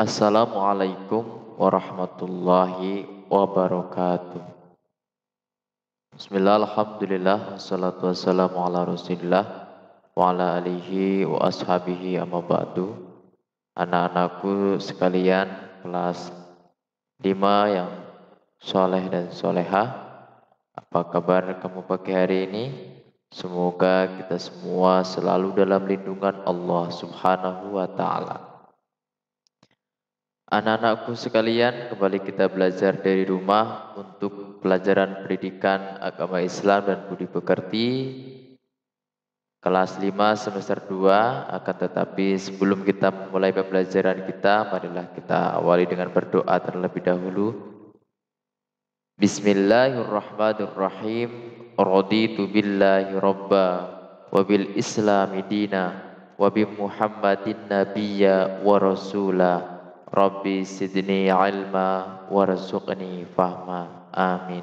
Assalamualaikum warahmatullahi wabarakatuh. Bismillah, alhamdulillah, wassalatu wassalamu ala rasulillah wa ala alihi wa ashabihi amma ba'du. Anak-anakku sekalian kelas 5 yang soleh dan solehah, apa kabar kamu pagi hari ini? Semoga kita semua selalu dalam lindungan Allah Subhanahu wa ta'ala. Anak-anakku sekalian, kembali kita belajar dari rumah untuk pelajaran pendidikan agama Islam dan budi pekerti kelas 5 semester 2. Akan tetapi sebelum kita memulai pembelajaran kita, marilah kita awali dengan berdoa terlebih dahulu. Bismillahirrahmanirrahim. Raditu billahi rabba wa bil islami dina wa bi Muhammadin nabiyya wa rasula. Rabbi sidni ilma warzuqni fahma. Amin.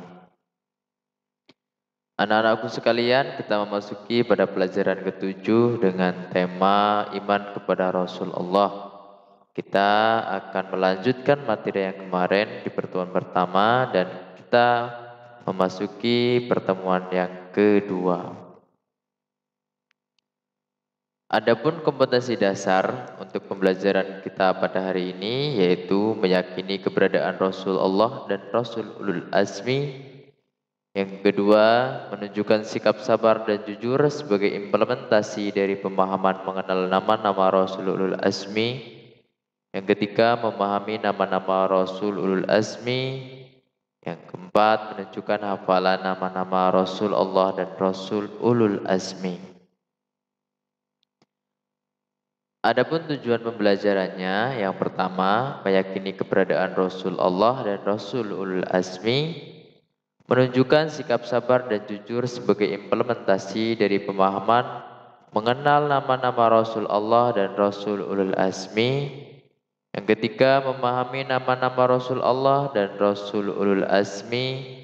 Anak-anakku sekalian, kita memasuki pada pelajaran ke-7 dengan tema iman kepada Rasulullah. Kita akan melanjutkan materi yang kemarin di pertemuan pertama dan kita memasuki pertemuan yang kedua. Adapun kompetensi dasar untuk pembelajaran kita pada hari ini yaitu meyakini keberadaan Rasulullah dan Rasul Ulul Azmi. Yang kedua, menunjukkan sikap sabar dan jujur sebagai implementasi dari pemahaman mengenal nama-nama Rasul Ulul Azmi. Yang ketiga, memahami nama-nama Rasul Ulul Azmi. Yang keempat, menunjukkan hafalan nama-nama Rasulullah dan Rasul Ulul Azmi. Adapun tujuan pembelajarannya, yang pertama, meyakini keberadaan Rasul Allah dan Rasul Ulul Azmi, menunjukkan sikap sabar dan jujur sebagai implementasi dari pemahaman mengenal nama-nama Rasul Allah dan Rasul Ulul Azmi. Yang ketiga, memahami nama-nama Rasul Allah dan Rasul Ulul Azmi,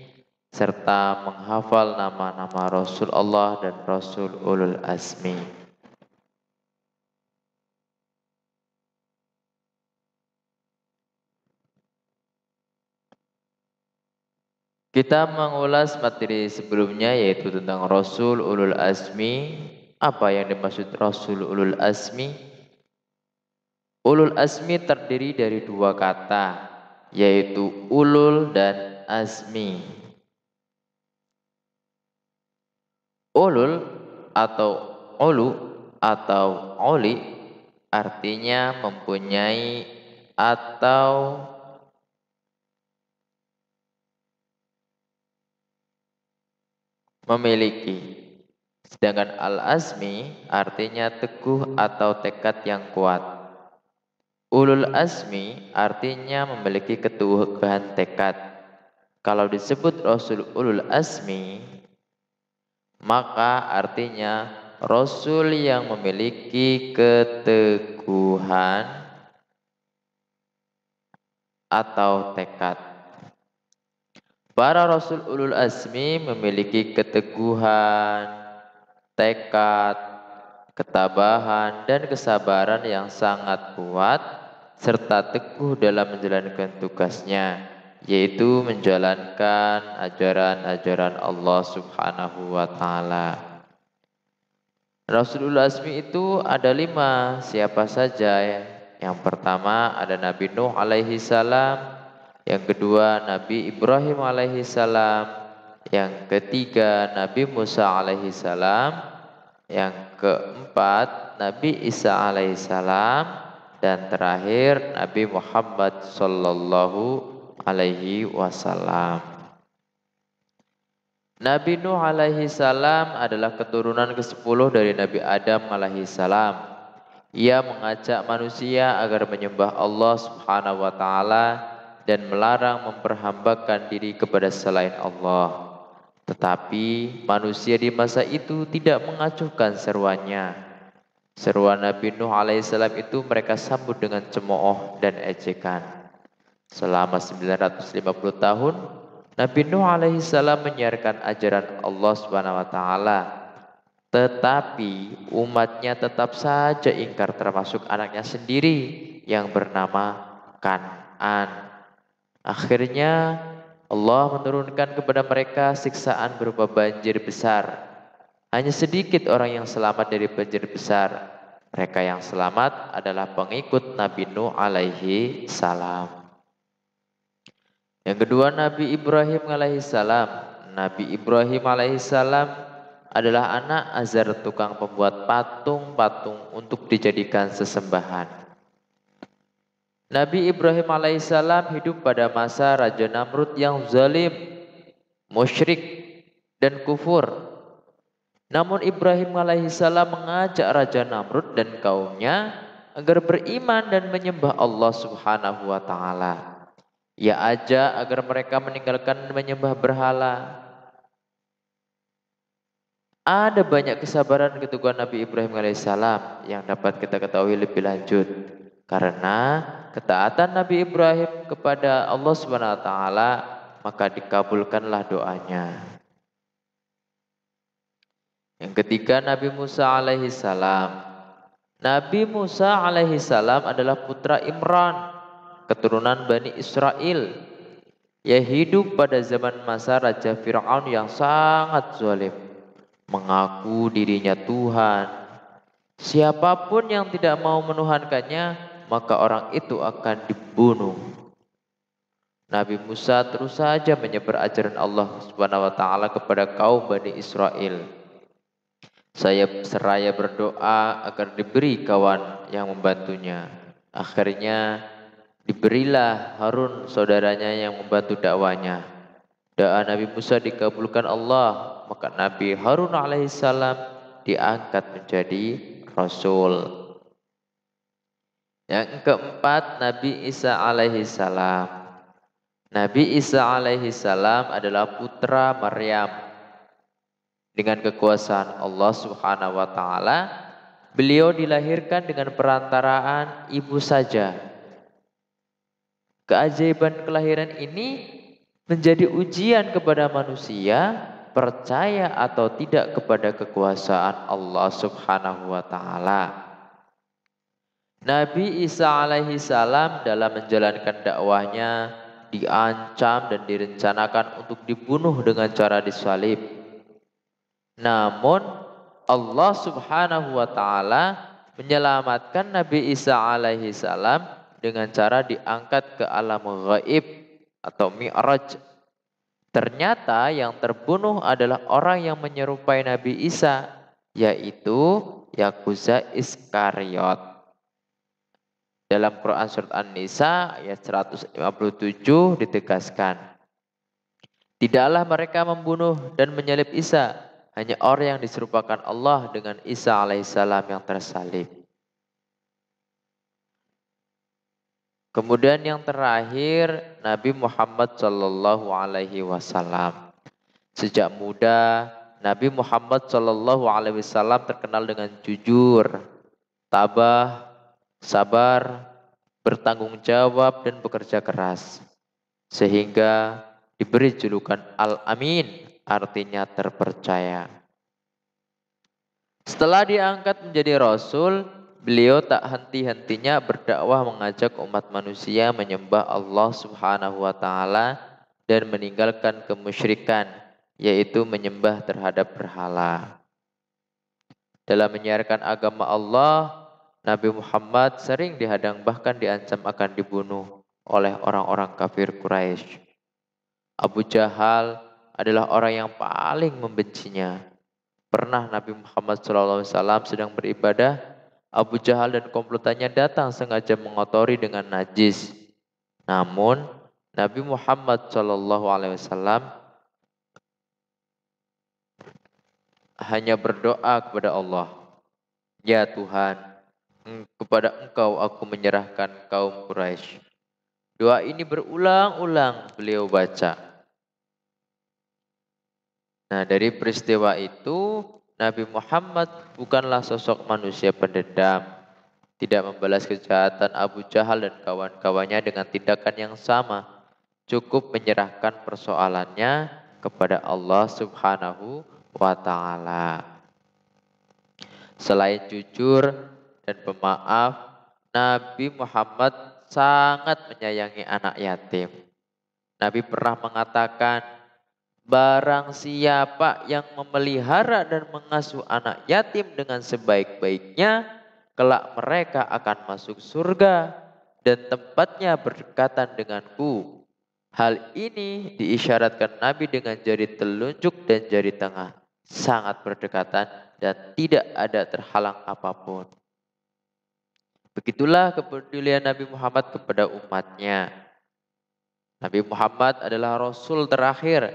serta menghafal nama-nama Rasul Allah dan Rasul Ulul Azmi. Kita mengulas materi sebelumnya yaitu tentang Rasul Ulul Azmi. Apa yang dimaksud Rasul Ulul Azmi? Ulul Azmi terdiri dari dua kata, yaitu ulul dan azmi. Ulul atau ulu atau oli artinya mempunyai atau memiliki. Sedangkan al-azmi artinya teguh atau tekad yang kuat. Ulul azmi artinya memiliki keteguhan tekad. Kalau disebut Rasul Ulul Azmi, maka artinya Rasul yang memiliki keteguhan atau tekad. Para Rasul Ulul Azmi memiliki keteguhan, tekad, ketabahan, dan kesabaran yang sangat kuat, serta teguh dalam menjalankan tugasnya, yaitu menjalankan ajaran-ajaran Allah Subhanahu wa ta'ala. Rasul Ulul Azmi itu ada 5, siapa saja ya? Yang pertama ada Nabi Nuh alaihi salam. Yang kedua Nabi Ibrahim alaihi salam, yang ketiga Nabi Musa alaihi salam, yang keempat Nabi Isa alaihi salam, dan terakhir Nabi Muhammad sallallahu alaihi wasallam. Nabi Nuh alaihi salam adalah keturunan ke-10 dari Nabi Adam alaihi salam. Ia mengajak manusia agar menyembah Allah Subhanahu wa ta'ala dan melarang memperhambakan diri kepada selain Allah. Tetapi manusia di masa itu tidak mengacuhkan seruannya. Seruan Nabi Nuh alaihissalam itu mereka sambut dengan cemooh dan ejekan. Selama 950 tahun, Nabi Nuh alaihissalam menyiarkan ajaran Allah Subhanahu wa ta'ala. Tetapi umatnya tetap saja ingkar, termasuk anaknya sendiri yang bernama Kan'an. Akhirnya Allah menurunkan kepada mereka siksaan berupa banjir besar. Hanya sedikit orang yang selamat dari banjir besar. Mereka yang selamat adalah pengikut Nabi Nuh alaihi salam. Yang kedua, Nabi Ibrahim alaihi salam. Nabi Ibrahim alaihi salam adalah anak Azar, tukang pembuat patung-patung untuk dijadikan sesembahan. Nabi Ibrahim alaihissalam hidup pada masa Raja Namrud yang zalim, musyrik, dan kufur. Namun Ibrahim alaihissalam mengajak Raja Namrud dan kaumnya agar beriman dan menyembah Allah Subhanahu wa taala. Ia ajak agar mereka meninggalkan menyembah berhala. Ada banyak kesabaran keteguhan Nabi Ibrahim alaihissalam yang dapat kita ketahui lebih lanjut. Karena ketaatan Nabi Ibrahim kepada Allah Subhanahu wa taala, maka dikabulkanlah doanya. Yang ketiga, Nabi Musa alaihi salam. Nabi Musa alaihi salam adalah putra Imran, keturunan Bani Israel. Ia hidup pada zaman masa Raja Fir'aun yang sangat zalim, mengaku dirinya Tuhan. Siapapun yang tidak mau menuhankannya, maka orang itu akan dibunuh. Nabi Musa terus saja menyebar ajaran Allah Subhanahu wa taala kepada kaum Bani Israel. Seraya berdoa agar diberi kawan yang membantunya. Akhirnya diberilah Harun saudaranya yang membantu dakwanya. Doa Nabi Musa dikabulkan Allah, maka Nabi Harun alaihissalam diangkat menjadi Rasul. Yang keempat, Nabi Isa alaihissalam. Nabi Isa alaihissalam adalah putra Maryam. Dengan kekuasaan Allah Subhanahu wa taala, beliau dilahirkan dengan perantaraan ibu saja. Keajaiban kelahiran ini menjadi ujian kepada manusia percaya atau tidak kepada kekuasaan Allah Subhanahu wa taala. Nabi Isa alaihi salam dalam menjalankan dakwahnya diancam dan direncanakan untuk dibunuh dengan cara disalib. Namun Allah Subhanahu wa taala menyelamatkan Nabi Isa alaihi salam dengan cara diangkat ke alam gaib atau Mi'raj. Ternyata yang terbunuh adalah orang yang menyerupai Nabi Isa, yaitu Yahuza Iskariot. Dalam Quran surat An-Nisa ayat 157 ditegaskan, tidaklah mereka membunuh dan menyalib Isa, hanya orang yang diserupakan Allah dengan Isa alaihissalam yang tersalib. Kemudian yang terakhir, Nabi Muhammad sallallahu alaihi wasallam. Sejak muda, Nabi Muhammad sallallahu alaihi wasallam terkenal dengan jujur, tabah, sabar, bertanggung jawab dan bekerja keras. Sehingga diberi julukan Al-Amin, artinya terpercaya. Setelah diangkat menjadi Rasul, beliau tak henti-hentinya berdakwah mengajak umat manusia menyembah Allah Subhanahu wa taala dan meninggalkan kemusyrikan, yaitu menyembah terhadap berhala. Dalam menyiarkan agama Allah, Nabi Muhammad sering dihadang bahkan diancam akan dibunuh oleh orang-orang kafir Quraisy. Abu Jahal adalah orang yang paling membencinya. Pernah Nabi Muhammad SAW sedang beribadah, Abu Jahal dan komplotannya datang sengaja mengotori dengan najis. Namun Nabi Muhammad SAW hanya berdoa kepada Allah, ya Tuhan, kepada Engkau aku menyerahkan kaum Quraisy. Doa ini berulang-ulang beliau baca. Nah, dari peristiwa itu Nabi Muhammad bukanlah sosok manusia pendendam, tidak membalas kejahatan Abu Jahal dan kawan-kawannya dengan tindakan yang sama. Cukup menyerahkan persoalannya kepada Allah Subhanahu wa taala. Selain jujur dan pemaaf, Nabi Muhammad sangat menyayangi anak yatim. Nabi pernah mengatakan, barang siapa yang memelihara dan mengasuh anak yatim dengan sebaik-baiknya, kelak mereka akan masuk surga dan tempatnya berdekatan denganku. Hal ini diisyaratkan Nabi dengan jari telunjuk dan jari tengah, sangat berdekatan dan tidak ada terhalang apapun. Begitulah kepedulian Nabi Muhammad kepada umatnya. Nabi Muhammad adalah Rasul terakhir.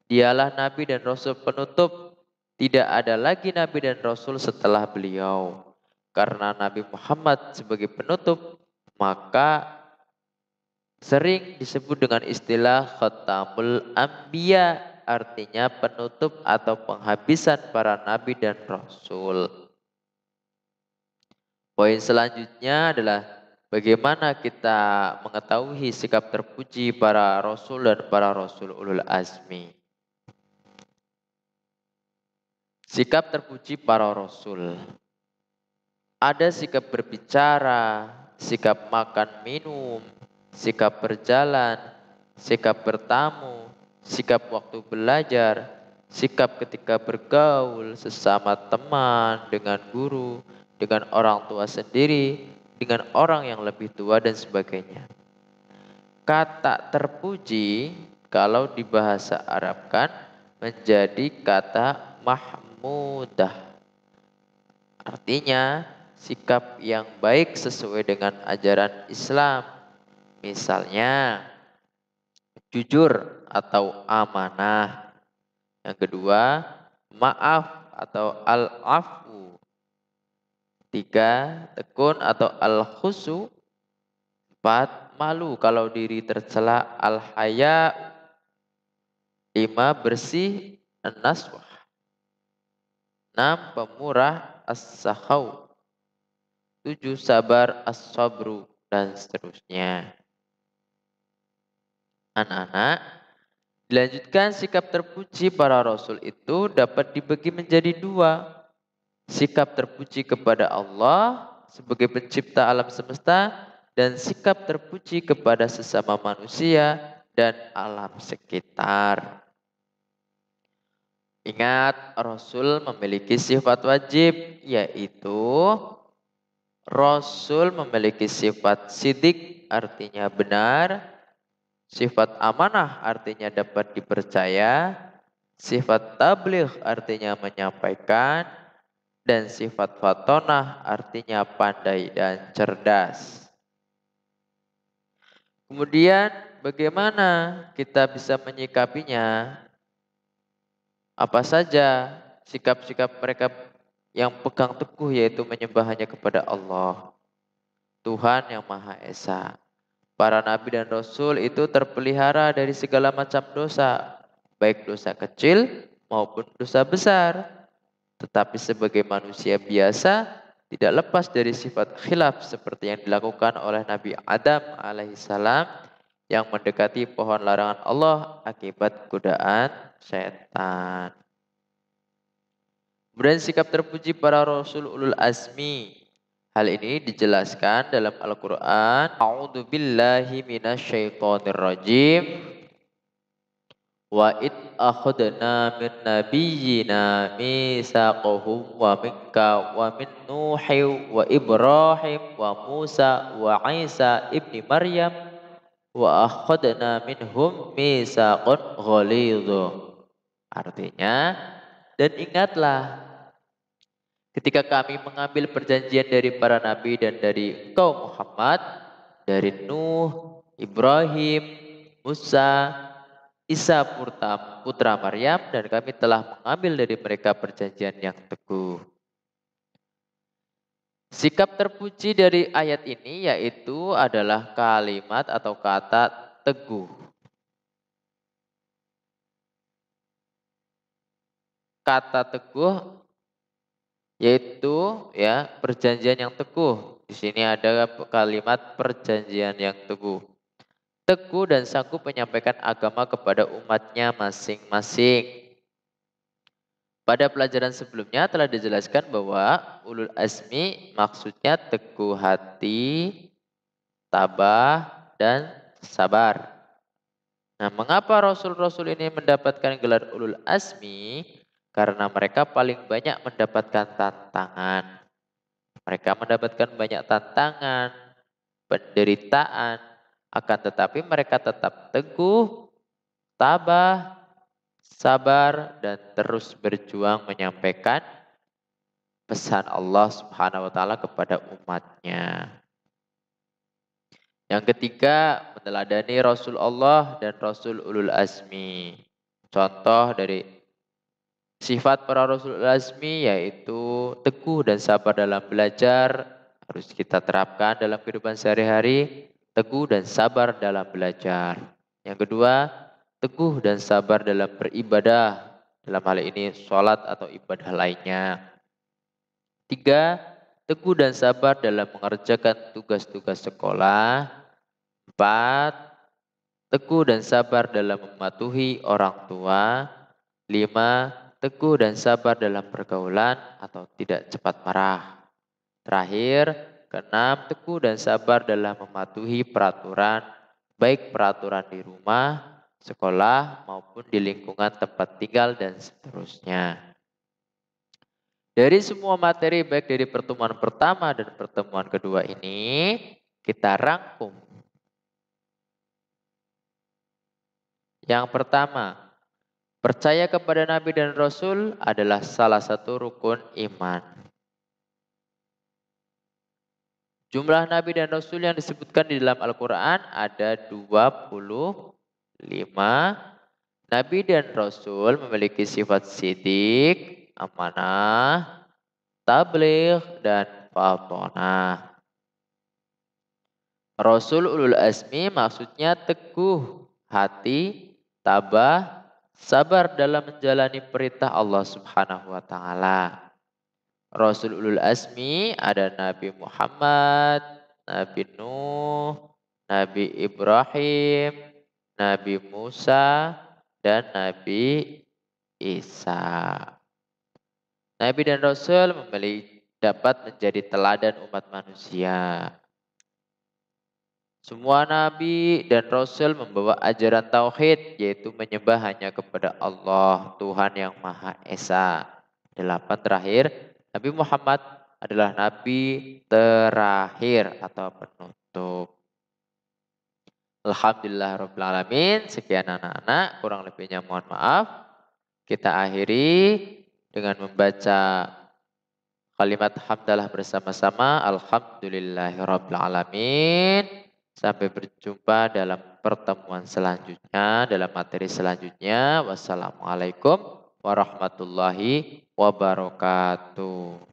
Dialah Nabi dan Rasul penutup. Tidak ada lagi Nabi dan Rasul setelah beliau. Karena Nabi Muhammad sebagai penutup, maka sering disebut dengan istilah Khatamul Anbiya, artinya penutup atau penghabisan para Nabi dan Rasul. Poin selanjutnya adalah bagaimana kita mengetahui sikap terpuji para Rasul dan para Rasul Ulul Azmi. Sikap terpuji para Rasul. Ada sikap berbicara, sikap makan minum, sikap berjalan, sikap bertamu, sikap waktu belajar, sikap ketika bergaul sesama teman, dengan guru, dengan orang tua sendiri, dengan orang yang lebih tua dan sebagainya. Kata terpuji kalau di bahasa Arab kan menjadi kata mahmudah. Artinya sikap yang baik sesuai dengan ajaran Islam. Misalnya jujur atau amanah. Yang kedua, maaf atau al-afu. Tiga, tekun atau al-khusu. Empat, malu kalau diri tercela, al-haya. Lima, bersih, an-naswah. Enam, pemurah, as-sakhau. Tujuh, sabar, as-sabru, dan seterusnya. Anak-anak, dilanjutkan sikap terpuji para Rasul itu dapat dibagi menjadi dua. Sikap terpuji kepada Allah sebagai pencipta alam semesta dan sikap terpuji kepada sesama manusia dan alam sekitar. Ingat, Rasul memiliki sifat wajib, yaitu Rasul memiliki sifat sidik, artinya benar, sifat amanah, artinya dapat dipercaya, sifat tabligh, artinya menyampaikan, dan sifat fatonah, artinya pandai dan cerdas. Kemudian bagaimana kita bisa menyikapinya? Apa saja sikap-sikap mereka yang pegang teguh, yaitu menyembah hanya kepada Allah, Tuhan yang Maha Esa. Para nabi dan rasul itu terpelihara dari segala macam dosa, baik dosa kecil maupun dosa besar. Tetapi sebagai manusia biasa, tidak lepas dari sifat khilaf seperti yang dilakukan oleh Nabi Adam alaihissalam yang mendekati pohon larangan Allah akibat godaan setan. Kemudian sikap terpuji para Rasul Ulul Azmi. Hal ini dijelaskan dalam Al-Quran. A'udhu billahi minasyaitonir rajim. Wa id akhadna min nabiyyina mitsaqahum wa minka wa min Nuhi wa Ibrahim wa Musa wa Isa ibni Maryam wa akhadna minhum mitsaqan ghalidha. Artinya, dan ingatlah ketika kami mengambil perjanjian dari para nabi dan dari kaum Muhammad, dari Nuh, Ibrahim, Musa, Isa putra Maryam, dan kami telah mengambil dari mereka perjanjian yang teguh. Sikap terpuji dari ayat ini yaitu adalah kalimat atau kata teguh. Kata teguh yaitu ya perjanjian yang teguh. Di sini ada kalimat perjanjian yang teguh. Teguh dan sanggup menyampaikan agama kepada umatnya masing-masing. Pada pelajaran sebelumnya telah dijelaskan bahwa ulul azmi maksudnya teguh hati, tabah, dan sabar. Nah, mengapa Rasul-Rasul ini mendapatkan gelar ulul azmi? Karena mereka paling banyak mendapatkan tantangan. Mereka mendapatkan banyak tantangan, penderitaan, akan tetapi mereka tetap teguh, tabah, sabar, dan terus berjuang menyampaikan pesan Allah Subhanahu wa taala kepada umatnya. Yang ketiga, meneladani Rasul Allah dan Rasul Ulul Azmi. Contoh dari sifat para Rasul Ulul Azmi yaitu teguh dan sabar dalam belajar, harus kita terapkan dalam kehidupan sehari-hari, teguh dan sabar dalam belajar. Yang kedua, teguh dan sabar dalam beribadah, dalam hal ini sholat atau ibadah lainnya. Tiga, teguh dan sabar dalam mengerjakan tugas-tugas sekolah. Empat, teguh dan sabar dalam mematuhi orang tua. Lima, teguh dan sabar dalam pergaulan atau tidak cepat marah. Terakhir, keenam, teguh dan sabar dalam mematuhi peraturan, baik peraturan di rumah, sekolah, maupun di lingkungan tempat tinggal dan seterusnya. Dari semua materi baik dari pertemuan pertama dan pertemuan kedua ini, kita rangkum. Yang pertama, percaya kepada Nabi dan Rasul adalah salah satu rukun iman. Jumlah Nabi dan Rasul yang disebutkan di dalam Al-Quran ada 25. Nabi dan Rasul memiliki sifat sidik, amanah, tabligh, dan fatonah. Rasul ulul azmi maksudnya teguh hati, tabah, sabar dalam menjalani perintah Allah Subhanahu wa taala. Rasul ulul azmi ada Nabi Muhammad, Nabi Nuh, Nabi Ibrahim, Nabi Musa, dan Nabi Isa. Nabi dan Rasul dapat menjadi teladan umat manusia. Semua nabi dan rasul membawa ajaran tauhid, yaitu menyembah hanya kepada Allah, Tuhan yang Maha Esa. 8 terakhir, Nabi Muhammad adalah nabi terakhir atau penutup. Alhamdulillahirabbil alamin. Sekian anak-anak, kurang lebihnya mohon maaf. Kita akhiri dengan membaca kalimat hamdalah bersama-sama. Alhamdulillahirabbil alamin. Sampai berjumpa dalam pertemuan selanjutnya, dalam materi selanjutnya. Wassalamualaikum warahmatullahi wabarakatuh.